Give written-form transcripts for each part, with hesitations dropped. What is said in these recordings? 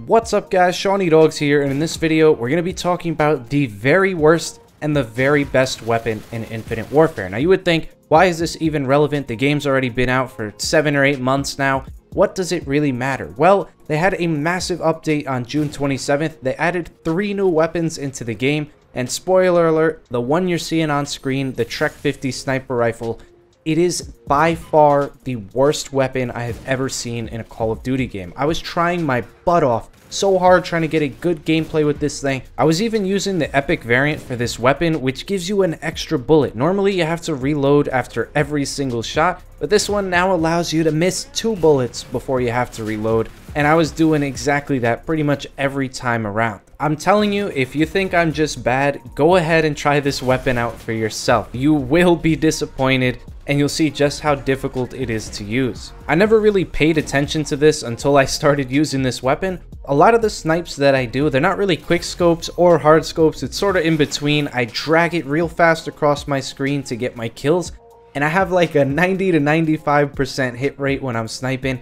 What's up guys, Shawnee Dogs here, and in this video we're going to be talking about the very worst and the very best weapon in Infinite Warfare. Now you would think, why is this even relevant? The game's already been out for 7 or 8 months now. What does it really matter? Well, they had a massive update on June 27th. They added 3 new weapons into the game, and spoiler alert, the one you're seeing on screen, the Trek 50 sniper rifle, it is by far the worst weapon I have ever seen in a Call of Duty game. I was trying my butt off so hard trying to get a good gameplay with this thing. I was even using the epic variant for this weapon, which gives you an extra bullet. Normally you have to reload after every single shot, but this one now allows you to miss 2 bullets before you have to reload, and I was doing exactly that pretty much every time around. I'm telling you, if you think I'm just bad, go ahead and try this weapon out for yourself. You will be disappointed, and you'll see just how difficult it is to use. I never really paid attention to this until I started using this weapon. A lot of the snipes that I do, they're not really quick scopes or hard scopes, it's sort of in between. I drag it real fast across my screen to get my kills, and I have like a 90 to 95% hit rate when I'm sniping.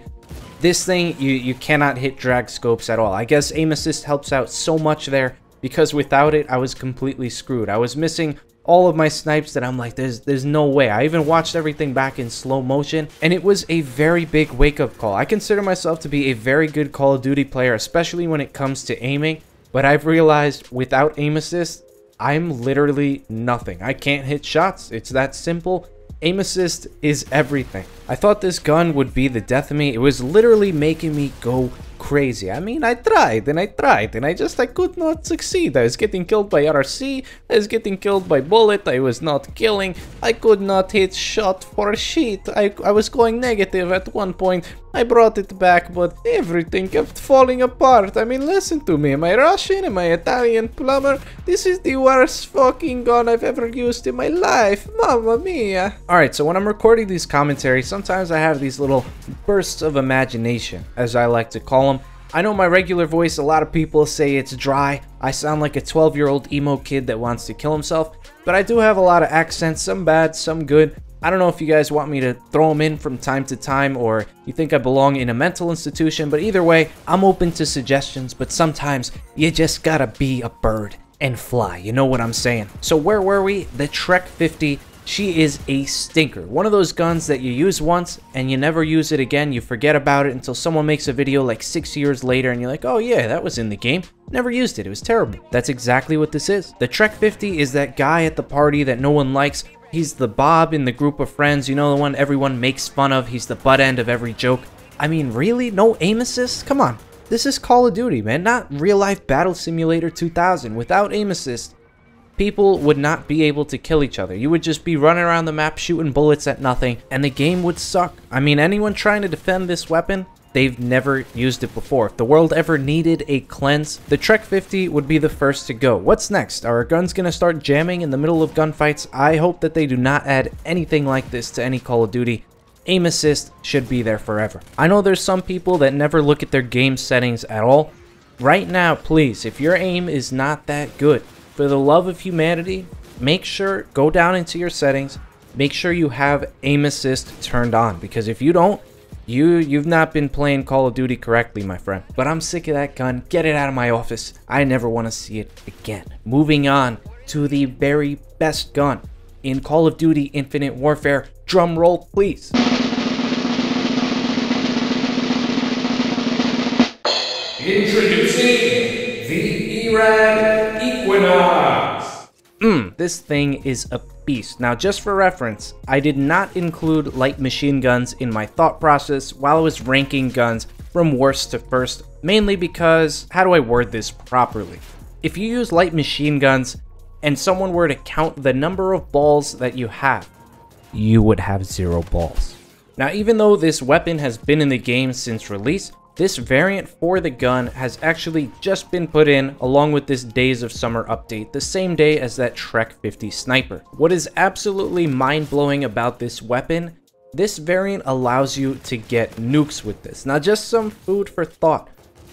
This thing, you cannot hit drag scopes at all. I guess aim assist helps out so much there, because without it, I was completely screwed. I was missing all of my snipes that I'm like, there's no way. I even watched everything back in slow motion, and it was a very big wake-up call. I consider myself to be a very good Call of Duty player, especially when it comes to aiming, but I've realized without aim assist, I'm literally nothing. I can't hit shots. It's that simple. Aim assist is everything. I thought this gun would be the death of me. It was literally making me go crazy. I mean, I tried and I could not succeed. I was getting killed by RC, I was getting killed by bullet, I was not killing, I could not hit shot for shit. I was going negative at one point. I brought it back, but everything kept falling apart. I mean, listen to me. Am I Russian? Am I Italian plumber? This is the worst fucking gun I've ever used in my life. Mamma mia. Alright, so when I'm recording these commentaries, sometimes I have these little bursts of imagination, as I like to call them. I know my regular voice, a lot of people say it's dry. I sound like a 12-year-old emo kid that wants to kill himself, but I do have a lot of accents, some bad, some good. I don't know if you guys want me to throw them in from time to time, or you think I belong in a mental institution, but either way, I'm open to suggestions, but sometimes you just gotta be a bird and fly, you know what I'm saying? So where were we? The Trek 50. She is a stinker. One of those guns that you use once and you never use it again. You forget about it until someone makes a video like 6 years later and you're like, oh yeah, that was in the game. Never used it. It was terrible. That's exactly what this is. The Trek 50 is that guy at the party that no one likes. He's the Bob in the group of friends, you know, the one everyone makes fun of. He's the butt end of every joke. I mean, really? No aim assist? Come on. This is Call of Duty, man, not real life Battle Simulator 2000. Without aim assist, people would not be able to kill each other. You would just be running around the map shooting bullets at nothing, and the game would suck. I mean, anyone trying to defend this weapon, they've never used it before. If the world ever needed a cleanse, the Trek 50 would be the first to go. What's next? Are our guns gonna start jamming in the middle of gunfights? I hope that they do not add anything like this to any Call of Duty. Aim assist should be there forever. I know there's some people that never look at their game settings at all. Right now, please, if your aim is not that good, for the love of humanity, make sure, go down into your settings, make sure you have aim assist turned on, because if you don't, you've not been playing Call of Duty correctly, my friend. But I'm sick of that gun. Get it out of my office. I never want to see it again. Moving on to the very best gun in Call of Duty Infinite Warfare. Drum roll, please. Introducing the ERAD Equinox. This thing is a beast. Now, just for reference, I did not include light machine guns in my thought process while I was ranking guns from worst to first, mainly because, how do I word this properly? If you use light machine guns and someone were to count the number of balls that you have, you would have 0 balls. Now, even though this weapon has been in the game since release, this variant for the gun has actually just been put in along with this Days of Summer update, the same day as that Trek 50 sniper. What is absolutely mind-blowing about this weapon, this variant allows you to get nukes with this. Now, just some food for thought.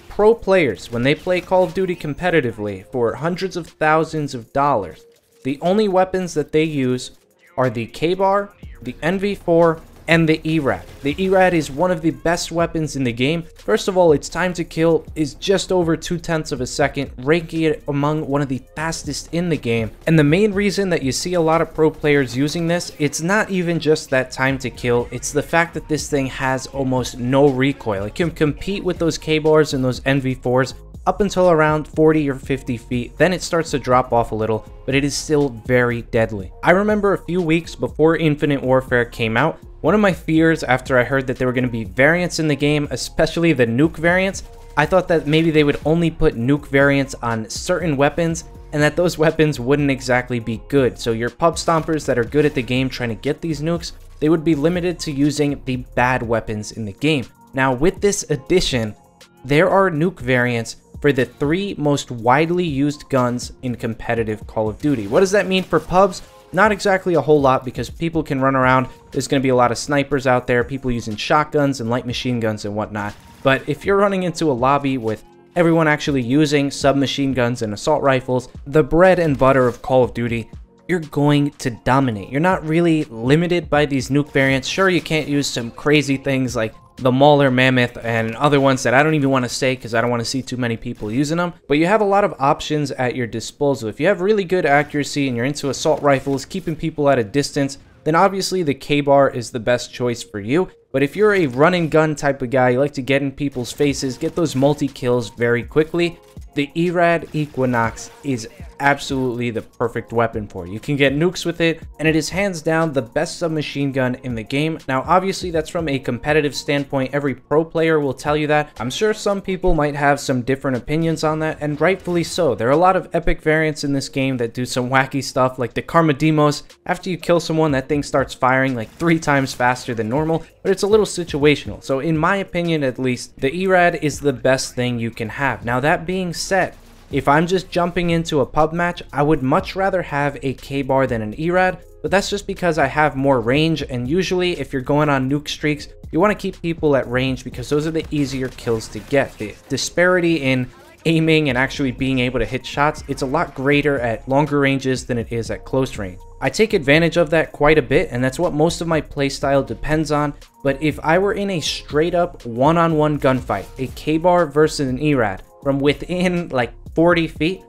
Pro players, when they play Call of Duty competitively for hundreds of thousands of dollars, the only weapons that they use are the K-Bar, the NV4, and the ERAD. The ERAD is one of the best weapons in the game. First of all, its time to kill is just over 0.2 of a second, ranking it among one of the fastest in the game. And the main reason that you see a lot of pro players using this, it's not even just that time to kill, it's the fact that this thing has almost no recoil. It can compete with those K-bars and those NV4s up until around 40 or 50 feet, then it starts to drop off a little, but it is still very deadly. I remember a few weeks before Infinite Warfare came out, one of my fears after I heard that there were going to be variants in the game, especially the nuke variants, I thought that maybe they would only put nuke variants on certain weapons, and that those weapons wouldn't exactly be good. So your pub stompers that are good at the game trying to get these nukes, they would be limited to using the bad weapons in the game. Now with this addition, there are nuke variants for the 3 most widely used guns in competitive Call of Duty. What does that mean for pubs? Not exactly a whole lot, because people can run around. There's going to be a lot of snipers out there, people using shotguns and light machine guns and whatnot. But if you're running into a lobby with everyone actually using submachine guns and assault rifles, the bread and butter of Call of Duty, you're going to dominate. You're not really limited by these nuke variants. Sure, you can't use some crazy things like the Mauler Mammoth and other ones that I don't even want to say because I don't want to see too many people using them, but you have a lot of options at your disposal. If you have really good accuracy and you're into assault rifles, keeping people at a distance, then obviously the K-bar is the best choice for you. But if you're a run and gun type of guy, you like to get in people's faces, get those multi-kills very quickly, the ERAD Equinox is absolutely the perfect weapon for you. You can get nukes with it, and it is hands down the best submachine gun in the game. Now, obviously, that's from a competitive standpoint. Every pro player will tell you that. I'm sure some people might have some different opinions on that, and rightfully so. There are a lot of epic variants in this game that do some wacky stuff, like the Karmademos. After you kill someone, that thing starts firing like 3 times faster than normal, but it's a little situational. So in my opinion, at least, the ERAD is the best thing you can have. Now, that being said, if I'm just jumping into a pub match, I would much rather have a K-bar than an ERAD, but that's just because I have more range, and usually if you're going on nuke streaks, you want to keep people at range because those are the easier kills to get. The disparity in aiming and actually being able to hit shots, it's a lot greater at longer ranges than it is at close range. I take advantage of that quite a bit, and that's what most of my playstyle depends on, but if I were in a straight up one-on-one gunfight, a K-bar versus an ERAD, from within like 40 feet,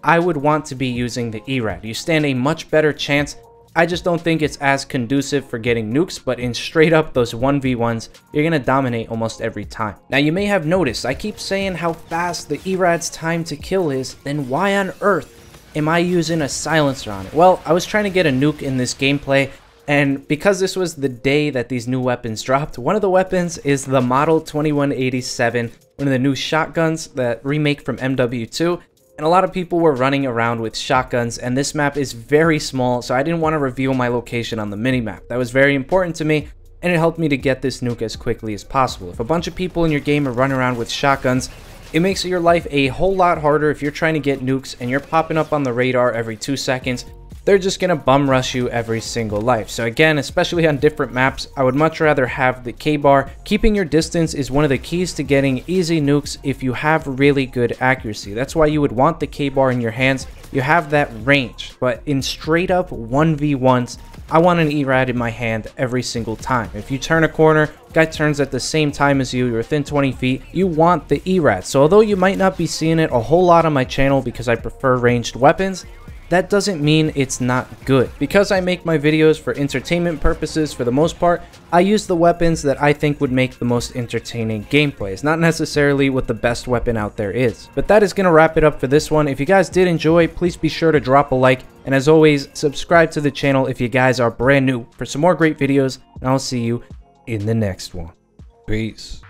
I would want to be using the ERAD. You stand a much better chance. I just don't think it's as conducive for getting nukes, but in straight up those 1v1s, you're going to dominate almost every time. Now you may have noticed, I keep saying how fast the ERAD's time to kill is, then why on earth am I using a silencer on it? Well, I was trying to get a nuke in this gameplay, and because this was the day that these new weapons dropped, one of the weapons is the Model 2187, one of the new shotguns that remake from MW2. And a lot of people were running around with shotguns, and this map is very small, so I didn't want to reveal my location on the minimap. That was very important to me, and it helped me to get this nuke as quickly as possible. If a bunch of people in your game are running around with shotguns, it makes your life a whole lot harder if you're trying to get nukes and you're popping up on the radar every 2 seconds. They're just going to bum rush you every single life. So again, especially on different maps, I would much rather have the K-bar. Keeping your distance is one of the keys to getting easy nukes if you have really good accuracy. That's why you would want the K-bar in your hands. You have that range, but in straight up 1v1s, I want an ERAD in my hand every single time. If you turn a corner, guy turns at the same time as you, you're within 20 feet, you want the ERAD. So although you might not be seeing it a whole lot on my channel because I prefer ranged weapons, that doesn't mean it's not good. Because I make my videos for entertainment purposes for the most part, I use the weapons that I think would make the most entertaining gameplays, not necessarily what the best weapon out there is. But that is going to wrap it up for this one. If you guys did enjoy, please be sure to drop a like, and as always, subscribe to the channel if you guys are brand new for some more great videos, and I'll see you in the next one. Peace.